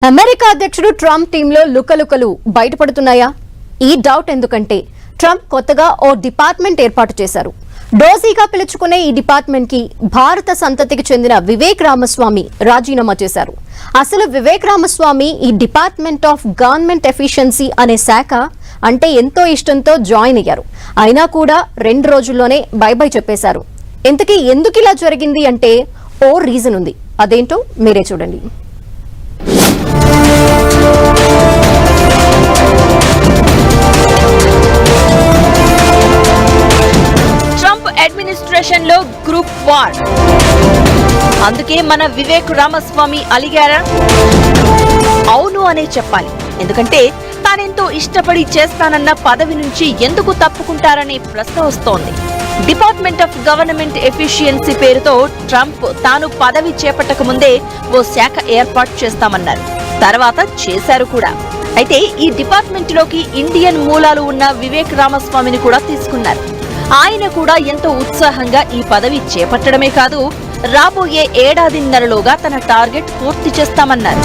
America అధ్యక్షుడు Trump టీంలో లుకలుకలు బయటపడుతున్నాయా? ఈ డౌట్ ఎందుకంటే ట్రంప్ కొత్తగా ఓ డిపార్ట్మెంట్ ఏర్పాటు చేశారు. డోజీగా పిలుచుకునే ఈ డిపార్ట్మెంట్ కి భారత సంతతికి చెందిన వివేక్ రామస్వామి రాజీనామా చేశారు. అసలు వివేక్ రామస్వామి ఈ డిపార్ట్మెంట్ ఆఫ్ గవర్నమెంట్ ఎఫిషియన్సీ అనే శాఖ అంటే ఎంతో ఇష్టంతో జాయిన్ అయ్యారు. అయినా కూడా 2 రోజుల్లోనే బై బై చెప్పేశారు. ఇంతకీ ఎందుకు ఇలా జరిగింది అంటే ఓ రీజన్ ఉంది. అదేంటో మీరే చూడండి. ట్రంప్ అడ్మినిస్ట్రేషన్ లో గ్రూప్ వార్. అందుకే మన వివేక్ రామస్వామి అలిగారా? అవును అనే చెప్పాలి. ఎందుకంటే తానెంతో ఇష్టపడి చేస్తానన్న పదవి నుంచి ఎందుకు తప్పుకుంటారనే ప్రశ్న వస్తోంది. డిపార్ట్మెంట్ ఆఫ్ గవర్నమెంట్ ఎఫిషియన్సీ పేరుతో ట్రంప్ తాను పదవి చేపట్టక ముందే ఓ శాఖ ఏర్పాటు చేస్తామన్నారు. తర్వాత చేశారు కూడా. అయితే ఈ డిపార్ట్మెంట్ లోకి ఇండియన్ మూలాలు ఉన్న వివేక్ రామస్వామిని కూడా తీసుకున్నారు. ఆయన కూడా ఎంతో ఉత్సాహంగా ఈ పదవి చేపట్టడమే కాదు, రాబోయే ఏడాదిన్నరలోగా తన టార్గెట్ పూర్తి చేస్తామన్నారు.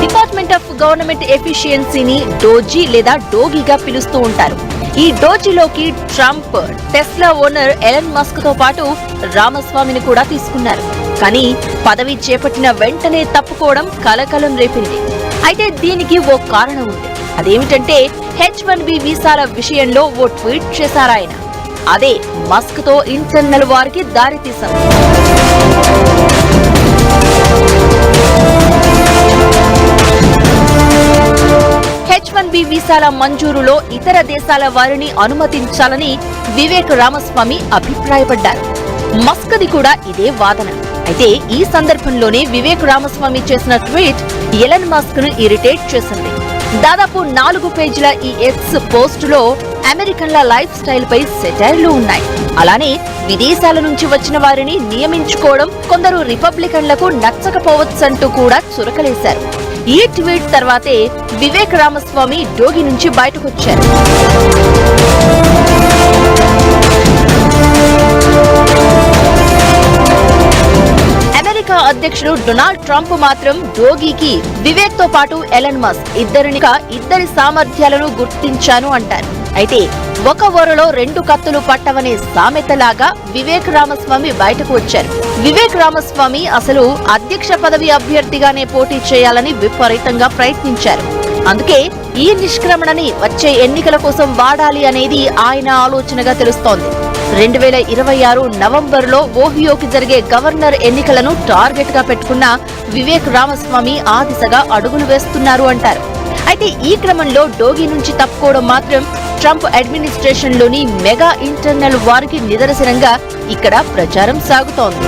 డిపార్ట్మెంట్ ఆఫ్ గవర్నమెంట్ ఎఫిషియన్సీని డోజీ లేదా డోగీగా పిలుస్తూ ఉంటారు. ఈ డోజీలోకి Trump Tesla owner Elon Musk తో పాటు రామస్వామిని కూడా తీసుకున్నారు. కానీ పదవి చేపట్టిన వెంటనే తప్పుకోవడం కలకలం రేపింది. అయితే దీనికి ఓ కారణం ఉంది. అదేమిటంటే H-1B వీసాల విషయంలో ఓ ట్వీట్ చేశారాయన. అదే మస్క్ తో ఇంటర్నల్ వారికి దారితీశారు. H-1B వీసాల మంజూరులో ఇతర దేశాల వారిని అనుమతించాలని వివేక్ రామస్వామి అభిప్రాయపడ్డారు. మస్క్ది కూడా ఇదే వాదన. అయితే ఈ సందర్భంలోనే వివేక్ రామస్వామి చేసిన ట్వీట్ ఎలన్ మస్క్ ను ఇరిటేట్ చేసింది. దాదాపు 4 పేజీల ఈ ఎక్స్ పోస్టులో అమెరికన్ల లైఫ్ స్టైల్ పై సెటైర్లు ఉన్నాయి. అలానే విదేశాల నుంచి వచ్చిన వారిని నియమించుకోవడం కొందరు రిపబ్లికన్లకు నచ్చకపోవచ్చంటూ కూడా చురకలేశారు. ఈ ట్వీట్ తర్వాతే వివేక్ రామస్వామి డోగి నుంచి బయటకొచ్చారు. అమెరికా అధ్యక్షుడు డొనాల్డ్ ట్రంప్ మాత్రం డోగీకి వివేక్ తో పాటు ఎలన్ మస్క్ ఇద్దరి సామర్థ్యాలను గుర్తించాను అంటారు. అయితే ఒక వరలో 2 కత్తులు పట్టవనే సామెతలాగా వివేక్ రామస్వామి బయటకు వచ్చారు. వివేక్ రామస్వామి అసలు అధ్యక్ష పదవి అభ్యర్థిగానే పోటీ చేయాలని విపరీతంగా ప్రయత్నించారు. అందుకే ఈ నిష్క్రమణని వచ్చే ఎన్నికల కోసం వాడాలి అనేది ఆయన ఆలోచనగా తెలుస్తోంది. 2026 నవంబర్లో ఓహియోకి జరిగే గవర్నర్ ఎన్నికలను టార్గెట్ గా పెట్టుకున్న వివేక్ రామస్వామి ఆ దిశగా అడుగులు వేస్తున్నారు అంటారు. అయితే ఈ క్రమంలో డోగి నుంచి తప్పుకోవడం మాత్రం ట్రంప్ అడ్మినిస్ట్రేషన్ లోని మెగా ఇంటర్నల్ వారికి నిదర్శనంగా ఇక్కడ ప్రచారం సాగుతోంది.